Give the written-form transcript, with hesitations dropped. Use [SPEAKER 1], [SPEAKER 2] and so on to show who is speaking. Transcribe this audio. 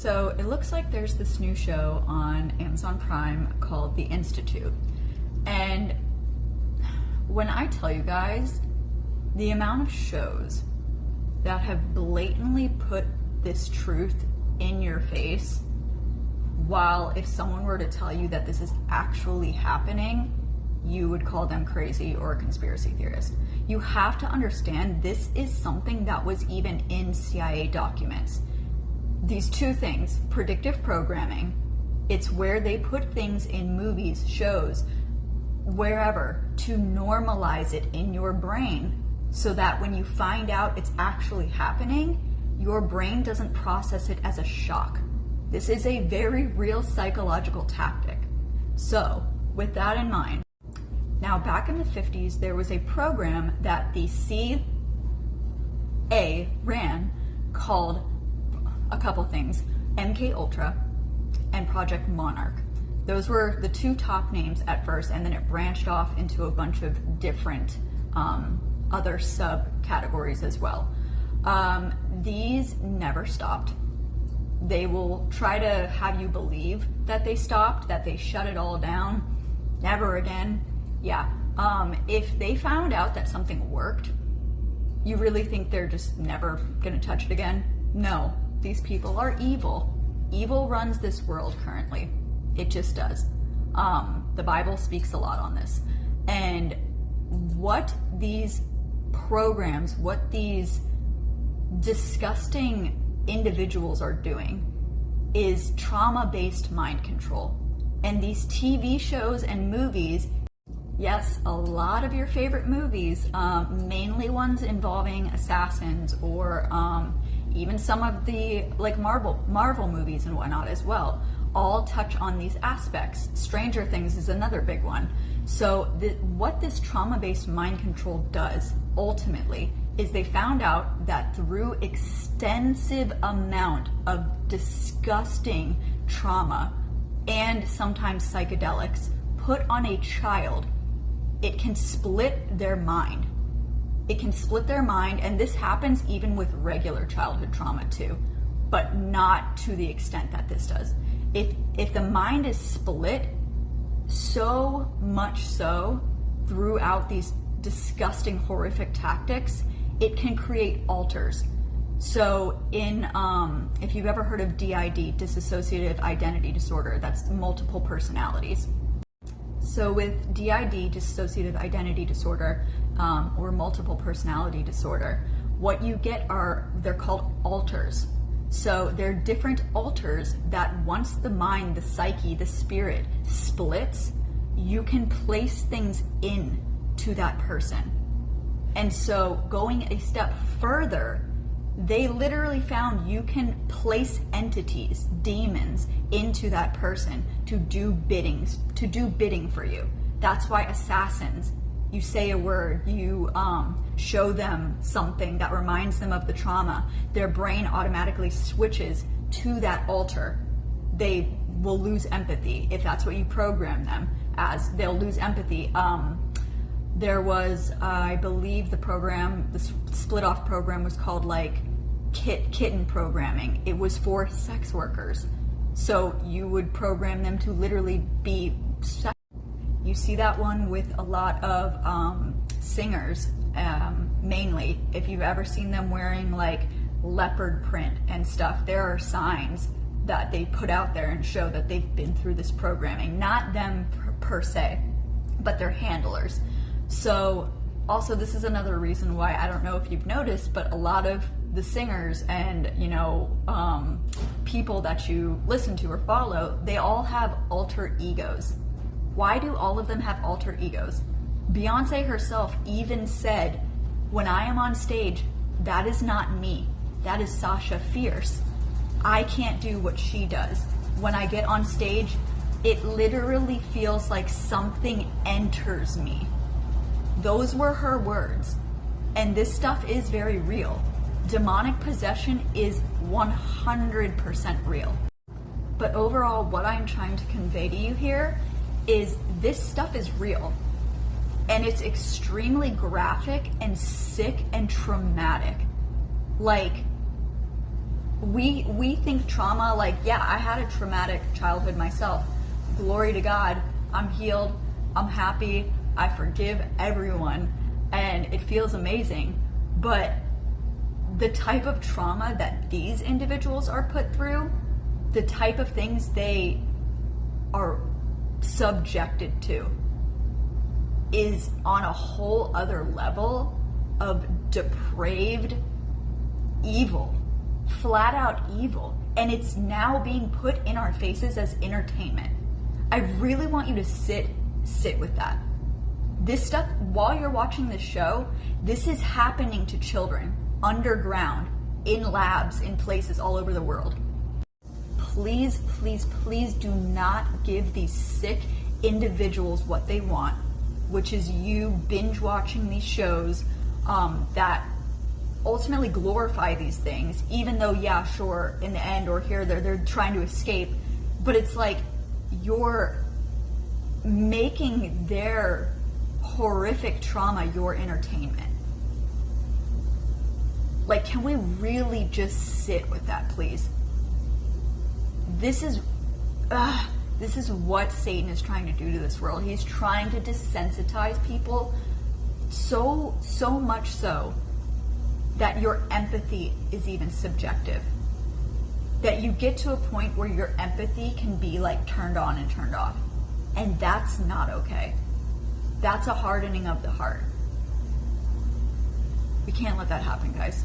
[SPEAKER 1] So it looks like there's this new show on Amazon Prime called The Institute. And when I tell you guys, the amount of shows that have blatantly put this truth in your face, while if someone were to tell you that this is actually happening, you would call them crazy or a conspiracy theorist. You have to understand this is something that was even in CIA documents. These two things, predictive programming, it's where they put things in movies, shows, wherever, to normalize it in your brain so that when you find out it's actually happening, your brain doesn't process it as a shock. This is a very real psychological tactic. So, with that in mind, now back in the 50s, there was a program that the CIA ran called a couple things, MK Ultra and Project Monarch. Those were the two top names at first, and then it branched off into a bunch of different other subcategories as well. These never stopped. They will try to have you believe that they stopped, that they shut it all down. Never again. Yeah. If they found out that something worked, you really think they're just never gonna touch it again? No. These people are evil. Evil runs this world currently. It just does. The Bible speaks a lot on this. And what these programs, what these disgusting individuals are doing is trauma-based mind control. And these TV shows and movies, yes, a lot of your favorite movies, mainly ones involving assassins or even some of the like Marvel movies and whatnot as well, all touch on these aspects. Stranger Things is another big one. So what this trauma-based mind control does ultimately is they found out that through extensive amount of disgusting trauma and sometimes psychedelics put on a child, it can split their mind. It can split their mind, and this happens even with regular childhood trauma too, but not to the extent that this does. If the mind is split so much so throughout these disgusting, horrific tactics, it can create alters. So in, if you've ever heard of DID, dissociative identity disorder, that's multiple personalities. So with DID, dissociative identity disorder, or multiple personality disorder, what you get they're called alters. So they're different alters that once the mind, the psyche, the spirit splits, you can place things in to that person. And so going a step further, they literally found you can place entities, demons, into that person to do bidding for you. That's why assassins, you say a word, you show them something that reminds them of the trauma, their brain automatically switches to that alter. They will lose empathy if that's what you program them as. They'll lose empathy. There was, I believe the split off program was called like kitten programming. It was for sex workers. So you would program them to literally be sex. You see that one with a lot of singers, mainly. If you've ever seen them wearing like leopard print and stuff, there are signs that they put out there and show that they've been through this programming. Not them per se, but their handlers. So also this is another reason why, I don't know if you've noticed, but a lot of the singers and people that you listen to or follow, they all have alter egos. Why do all of them have alter egos? Beyonce herself even said, when I am on stage, that is not me. That is Sasha Fierce. I can't do what she does. When I get on stage, it literally feels like something enters me. Those were her words. And this stuff is very real. Demonic possession is 100% real. But overall, what I'm trying to convey to you here is this stuff is real. And it's extremely graphic and sick and traumatic. Like, We think trauma, like, yeah, I had a traumatic childhood myself. Glory to God, I'm healed, I'm happy, I forgive everyone, and it feels amazing. But the type of trauma that these individuals are put through, the type of things they are subjected to, is on a whole other level of depraved evil. Flat out evil. And it's now being put in our faces as entertainment. I really want you to sit with that. This stuff, while you're watching this show, this is happening to children underground, in labs, in places all over the world. Please, please, please do not give these sick individuals what they want, which is you binge watching these shows that ultimately glorify these things, even though, yeah, sure, in the end or here they're trying to escape, but it's like you're making their horrific trauma your entertainment. Like, can we really just sit with that, please? This is what Satan is trying to do to this world. He's trying to desensitize people so much so that your empathy is even subjective. That you get to a point where your empathy can be like turned on and turned off. And that's not okay. That's a hardening of the heart. We can't let that happen, guys.